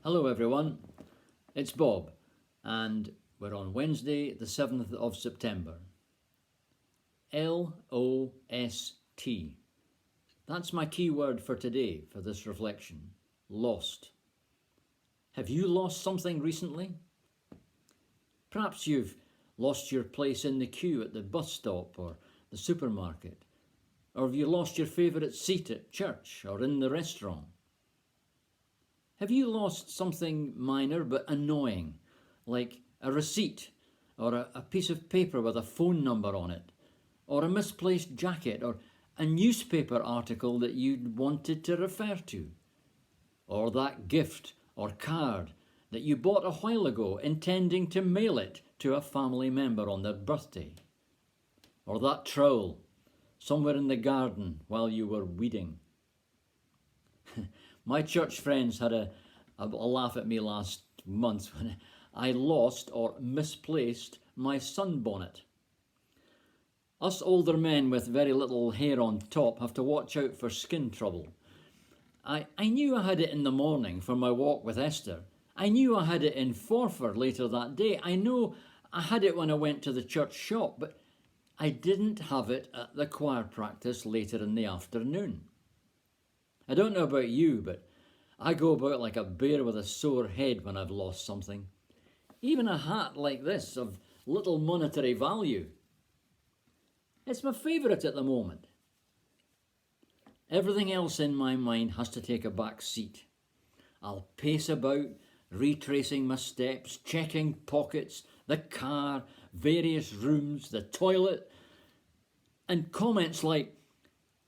Hello everyone, it's Bob and we're on Wednesday the 7th of September. L-O-S-T. That's my key word for today for this reflection. Lost. Have you lost something recently? Perhaps you've lost your place in the queue at the bus stop or the supermarket, or have you lost your favourite seat at church or in the restaurant? Have you lost something minor but annoying, like a receipt or a piece of paper with a phone number on it, or a misplaced jacket, or a newspaper article that you'd wanted to refer to, or that gift or card that you bought a while ago intending to mail it to a family member on their birthday, or that trowel somewhere in the garden while you were weeding? My church friends had a laugh at me last month when I lost or misplaced my sunbonnet. Us older men with very little hair on top have to watch out for skin trouble. I knew I had it in the morning for my walk with Esther. I knew I had it in Forfar later that day. I know I had it when I went to the church shop, but I didn't have it at the choir practice later in the afternoon. I don't know about you, but I go about like a bear with a sore head when I've lost something. Even a hat like this of little monetary value. It's my favourite at the moment. Everything else in my mind has to take a back seat. I'll pace about, retracing my steps, checking pockets, the car, various rooms, the toilet, and comments like,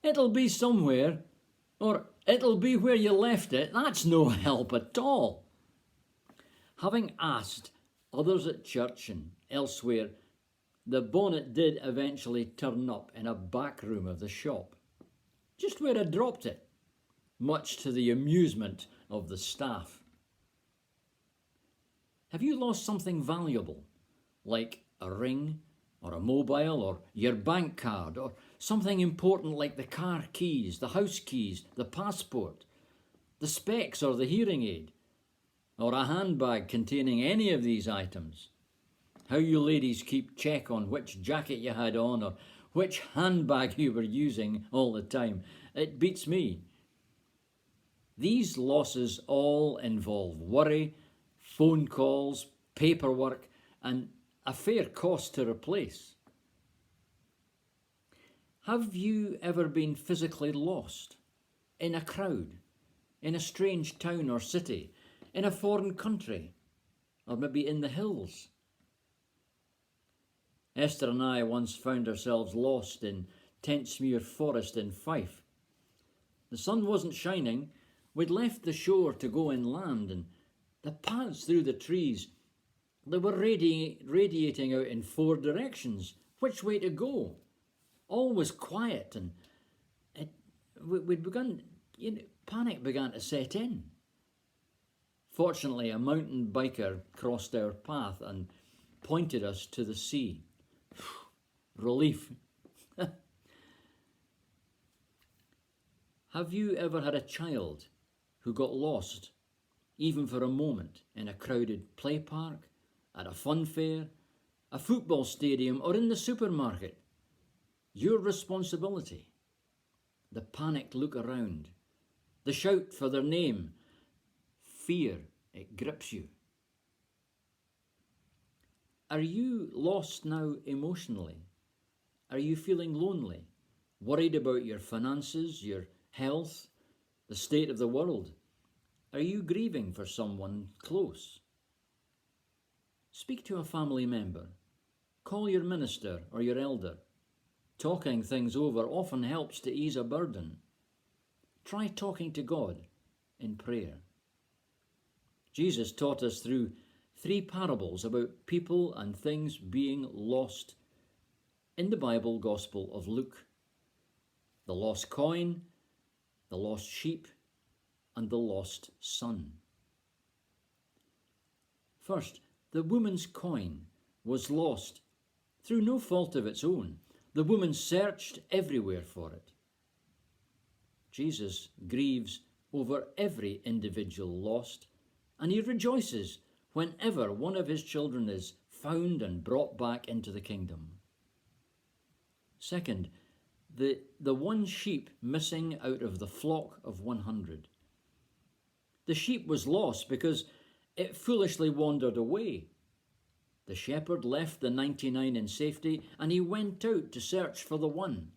"It'll be somewhere," or "It'll be where you left it." That's no help at all. Having asked others at church and elsewhere, the bonnet did eventually turn up in a back room of the shop, just where I dropped it, much to the amusement of the staff. Have you lost something valuable, like a ring, or a mobile, or your bank card, or something important like the car keys, the house keys, the passport, the specs or the hearing aid, or a handbag containing any of these items? How you ladies keep check on which jacket you had on or which handbag you were using all the time, it beats me. These losses all involve worry, phone calls, paperwork, and a fair cost to replace. Have you ever been physically lost? In a crowd? In a strange town or city? In a foreign country? Or maybe in the hills? Esther and I once found ourselves lost in Tentsmuir Forest in Fife. The sun wasn't shining. We'd left the shore to go inland, and the paths through the trees, they were radiating out in four directions. Which way to go? All was quiet, and panic began to set in. Fortunately, a mountain biker crossed our path and pointed us to the sea. Relief. Have you ever had a child who got lost, even for a moment, in a crowded play park, at a fun fair, a football stadium, or in the supermarket? Your responsibility. The panicked look around, the shout for their name. Fear, it grips you. Are you lost now emotionally? Are you feeling lonely, worried about your finances, your health, the state of the world? Are you grieving for someone close? Speak to a family member. Call your minister or your elder. Talking things over often helps to ease a burden. Try talking to God in prayer. Jesus taught us through 3 parables about people and things being lost in the Bible Gospel of Luke. The lost coin, the lost sheep, and the lost son. First, the woman's coin was lost through no fault of its own. The woman searched everywhere for it. Jesus grieves over every individual lost and he rejoices whenever one of his children is found and brought back into the kingdom. Second, the one sheep missing out of the flock of 100. The sheep was lost because it foolishly wandered away. The shepherd left the 99 in safety, and he went out to search for the one.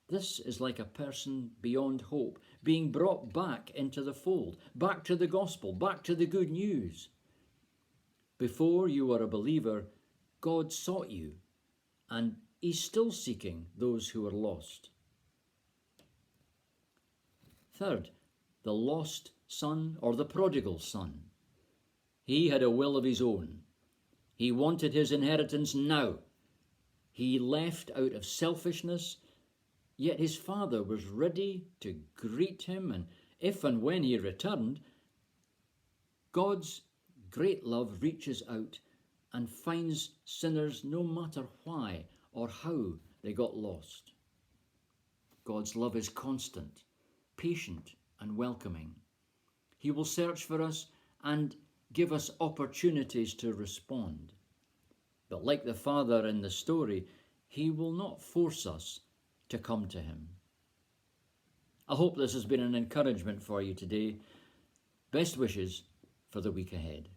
This is like a person beyond hope, being brought back into the fold, back to the gospel, back to the good news. Before you were a believer, God sought you, and he's still seeking those who are lost. Third, the lost son or the prodigal son. He had a will of his own. He wanted his inheritance now. He left out of selfishness, yet his father was ready to greet him, and if and when he returned, God's great love reaches out and finds sinners no matter why or how they got lost. God's love is constant, patient, and welcoming. He will search for us and give us opportunities to respond. But like the father in the story, he will not force us to come to him. I hope this has been an encouragement for you today. Best wishes for the week ahead.